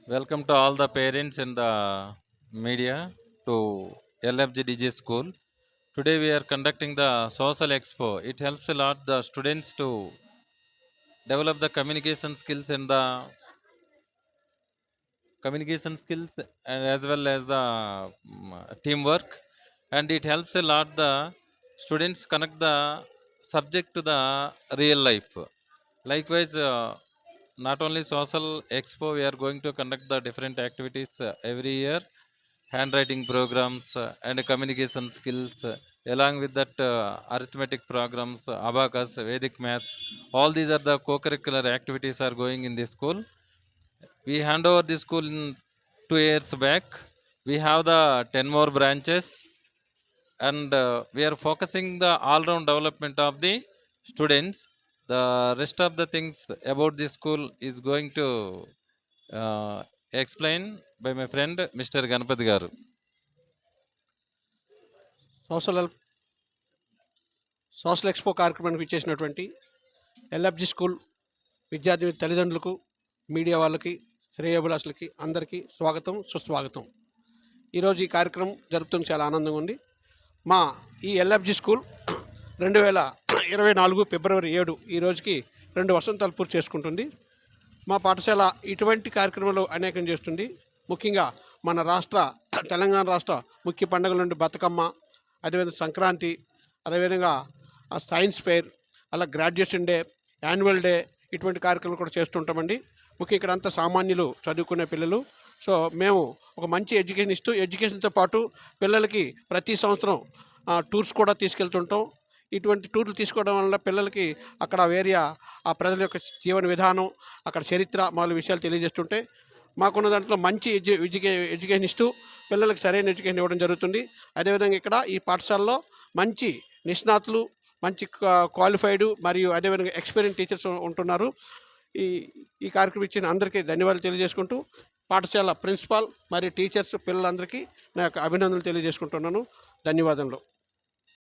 Welcome to all the parents in the media to LFG School. Today we are conducting the social expo. It helps a lot the students to develop the communication skills and as well as the teamwork, and it helps a lot the students connect the subject to the real life. Likewise, not only social expo, we are going to conduct the different activities every year, handwriting programs and communication skills, along with that arithmetic programs, abacus, vedic maths. All these are the co-curricular activities are going in the school. We hand over the school in 2 years back. We have the 10 more branches, and we are focusing the all-round development of the students. The rest of the things about the school is going to uh, explain by my friend Mr. Ganapati Garu. Social social expo కార్యక్రమానికి ఇచ్చేసినటువంటి ఎల్ఎఫ్జి school విద్యార్థి తల్లిదండ్రులకు, media వాళ్ళకి, శ్రేయోభిలాషులకి అందరికీ స్వాగతం, సుస్వాగతం. ఈరోజు ఈ కార్యక్రమం జరుపుతుంది చాలా ఆనందంగా ఉంది. మా ఈ ఎల్ఎఫ్జి స్కూల్ 2024 ఫిబ్రవరి 7 ఈ రోజుకి 2 వసంతాలు పూర్తి చేసుకుంటుంది. మా పాఠశాల ఇటువంటి కార్యక్రమాలు అనేకం చేస్తుంది. ముఖ్యంగా మన తెలంగాణ రాష్ట్ర ముఖ్య పండుగల నుండి బతుకమ్మ, అదేవిధంగా సంక్రాంతి, అదేవిధంగా సైన్స్ ఫెయిర్, అలా గ్రాడ్యుయేషన్ డే, యాన్యువల్ డే, ఇటువంటి కార్యక్రమాలు కూడా చేస్తుంటామండి. ముఖ్యంగా ఇక్కడ అంతా సామాన్యులు, చదువుకునే పిల్లలు. సో మేము ఒక మంచి ఎడ్యుకేషన్ ఇస్తూ, ఎడ్యుకేషన్తో పాటు పిల్లలకి ప్రతి సంవత్సరం టూర్స్ కూడా తీసుకెళ్తుంటాం. ఇటువంటి టూర్లు తీసుకోవడం వల్ల పిల్లలకి అక్కడ ఆ ప్రజల యొక్క జీవన విధానం, అక్కడ చరిత్ర మొదలైన విషయాలు తెలియజేస్తుంటే, మాకున్న దాంట్లో మంచి ఎడ్యుకేషన్ ఇస్తూ పిల్లలకు సరైన ఎడ్యుకేషన్ ఇవ్వడం జరుగుతుంది. అదేవిధంగా ఇక్కడ ఈ పాఠశాలలో మంచి నిష్ణాతులు, మంచి క్వాలిఫైడ్ మరియు అదేవిధంగా ఎక్స్పీరియన్స్ టీచర్స్ ఉంటున్నారు. ఈ ఈ కార్యక్రమం ఇచ్చిన అందరికీ ధన్యవాదాలు తెలియజేసుకుంటూ, పాఠశాల ప్రిన్సిపాల్ మరియు టీచర్స్, పిల్లలందరికీ నా యొక్క అభినందనలు తెలియజేసుకుంటున్నాను. ధన్యవాదములు.